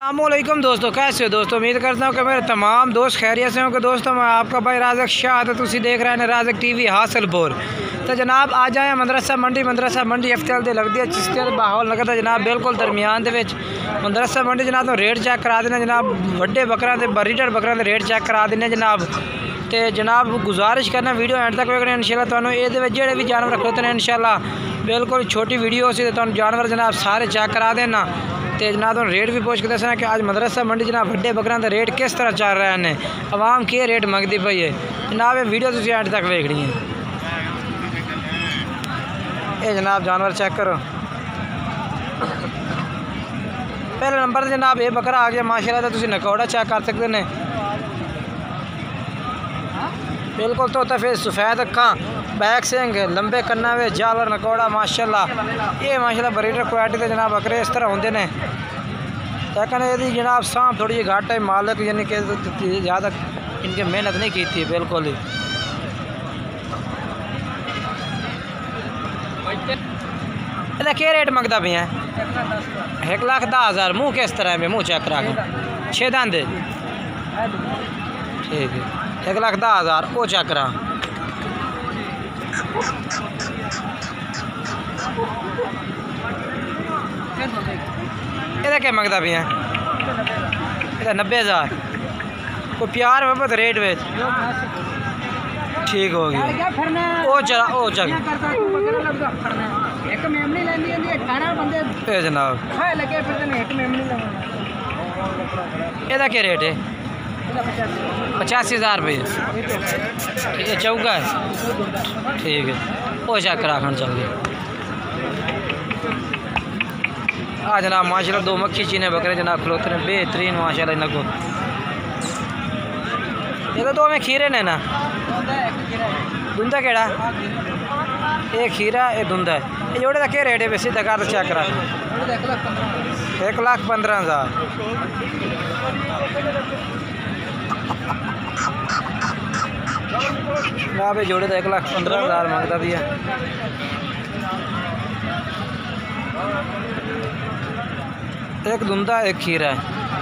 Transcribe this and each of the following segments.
अस्सलामुअलैकुम दोस्तों, कैसे हो दोस्तों। उम्मीद करता हूँ कि मेरे तमाम दोस्त खैरियत से होंगे। दोस्तों मैं आपका भाई राज़क शाह तो तुसी देख रहे हैं राज़क टीवी हासिलपुर। तो जनाब आ जाए मदरसा मंडी हफ्ते दे लगती है चिश्तिया माहौल लगता है जनाब बिल्कुल दरमियान दे विच मदरसा मंडी जनाब। तो रेट चेक करा देना जनाब, वड्डे बकरा के रीडर बकरा के रेट चेक करा देने जनाब। तो जनाब गुजारिश करना वीडियो एंड तक वेखना इंशाल्लाह। तुहानू ये जेडे भी जानवर खड़ोते हैं इंशाल्लाह बिल्कुल छोटी वीडियो सी तो जानवर जनाब सारे चेक करा देना। तो जनाब रेट भी पूछ के दसना कि आज मदरसा मंडी जनाब वड्डे बकरों का रेट किस तरह चल रहे हैं, आवाम के रेट मंगती पई है जनाब। ये वीडियो तुम एंड तक वेखनी है। ये जनाब जानवर चेक करो। पहले नंबर पर जनाब ये बकरा आ गया माशाल्लाह। तो तुम नकौड़ा चेक कर सकते हैं बिल्कुल। तो फिर सफ़ेद अखा बैक सिंह लंबे कन्ना वे जालर नकौड़ा माशाल्लाह। ये माशाल्लाह ब्रीडर क्वालिटी के जनाब बकरे इस तरह होंगे ने। लेकिन यदि जनाब सांप थोड़ी जी घाट है मालिक यानी कि ज़्यादा इनकी मेहनत नहीं की थी बिल्कुल ही। क्या रेट मंगता पे हैं? 1,10,000। मुँह किस तरह है? मुँह चेक करा के 6 दांत ठीक है। 1,10,000 वो चेक करा। क्या मंगता पे हैं? 90,000। कोई प्यार मोहब्बत रेट वे ठीक हो गया। ओ चला ओ चल जनाब। यदा क्या रेट है? 85,000 रुपये। ये चौका है ठीक है। वो चेक करा खन चल गए। हाँ जनाब माशाल्लाह दो मक्खी चीने बकरे जनाब खलोते हैं बेहतरीन माशाल्लाह इन्हें को। ये तो दो में खीरे ने ना। धुंधा केड़ा? ये खीरा ये धुंधा है। ये जोड़े का क्या रेट है? वैसे तक चेक करा 1,15,000। ना भाई जोड़े तो 1,15,000 मांगता भी है। एक धुंधा एक खीरा है।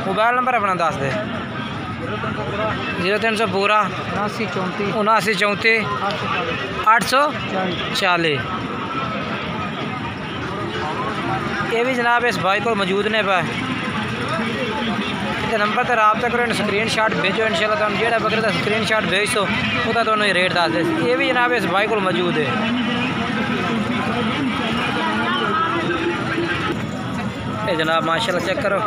मोबाइल नंबर अपना दस दे। 0300 पूरा 7934 840। ये भी जनाब इस भाई को मौजूद ने पाए नंबर पर रबता करो, स्क्रीन शॉट भेजो इंशाल्लाह। तुम जो बकरे का स्क्रीन शॉट भेज दो उसका तो रेट दस दे। ये भी जनाब इस भाई को मौजूद है। ये जनाब माशाल्लाह चेक करो।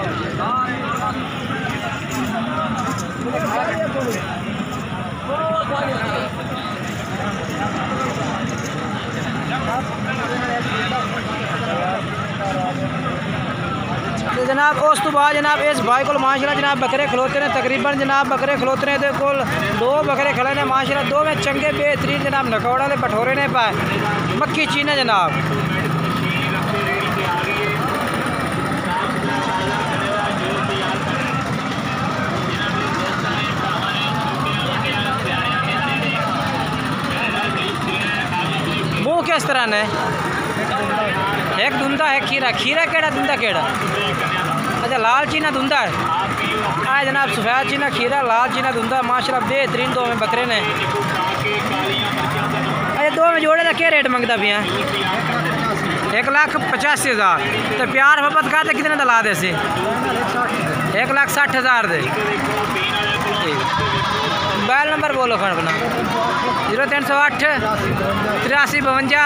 तो जनाब उस तो बाद जनाब इस भाई को माशाल्लाह जनाब बकरे खलोते हैं तकरीबन जनाब बकरे खलोते हैं। तो दो बकरे खड़े ने माशाल्लाह। दो में चंगे बेहतरीन जनाब नकौड़ा ने पठोरे ने पाए मक्खी चीने जनाब। मुँह किस तरह ने? एक धुंधा है खीरा। खीरा केड़ा धुंधा केड़ा? अच्छा लाल चीना धुंधा है। आ जनाब सफ़ेद चीना खीरा लाल चीना धुंधा माशाल्लाह बेहतरीन दो में बकरे ने। अरे दो में जोड़े का क्या रेट मंगता भी हैं? 1,85,000। तो प्यार मोहब्बत का कितने ला दे से? 1,60,000 दे। मोबाइल नंबर बोलो खन अपना 0308 8352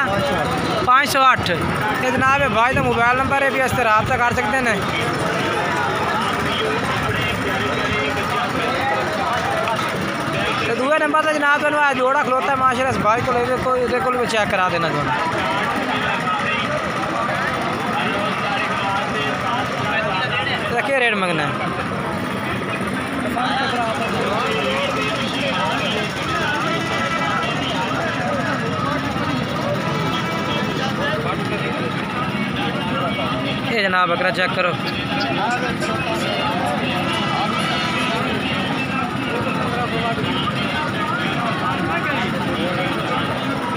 508। ये जनाब है भाई तो मोबाइल नंबर है भी इस तरह रब्ता कर सकते हैं। तो दूसरे नंबर पर जनाब तो जोड़ा खलोता है माशाल्लाह इस भाई को भी चेक करा देना जो। क्या रेट मंगना है? ये जनाब बकरा चेक करो।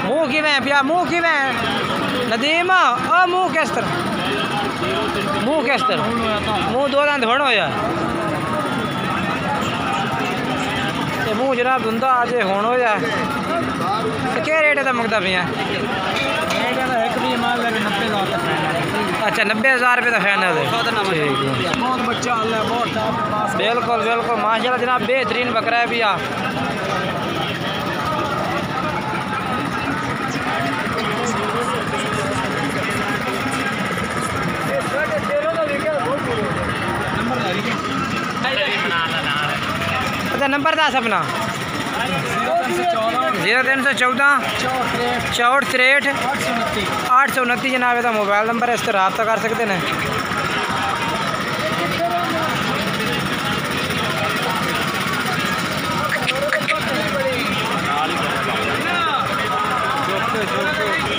मुँह कि मैं पिया मुँह कि मैं नदीम मुँह किस तरह मुँह किस तरह मुँह दो दंद थोड़ा होया मुँह जनाब धुंधा अज होना होया क्या रेट है मंगता पे अच्छा 90,000 रुपये का फाइनल है बिल्कुल बिल्कुल माशाल्लाह जनाब बेहतरीन बकरा है भैया अच्छा नंबर दस अपना 0314 64 829 जनाब का मोबाइल नंबर है इस पर रब्ता कर सकते हैं।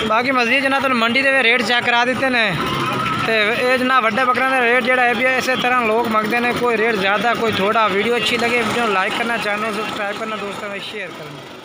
बाकी मजीद जना तो मंडी के रेट चेक करा देते हैं तो ये जना वड्डे बकरों का रेट जोड़ा है भी इस तरह लोग मंगते हैं कोई रेट ज़्यादा कोई थोड़ा। वीडियो अच्छी लगे वीडियो लाइक करना चैनल सब्सक्राइब करना दोस्तों में शेयर करना।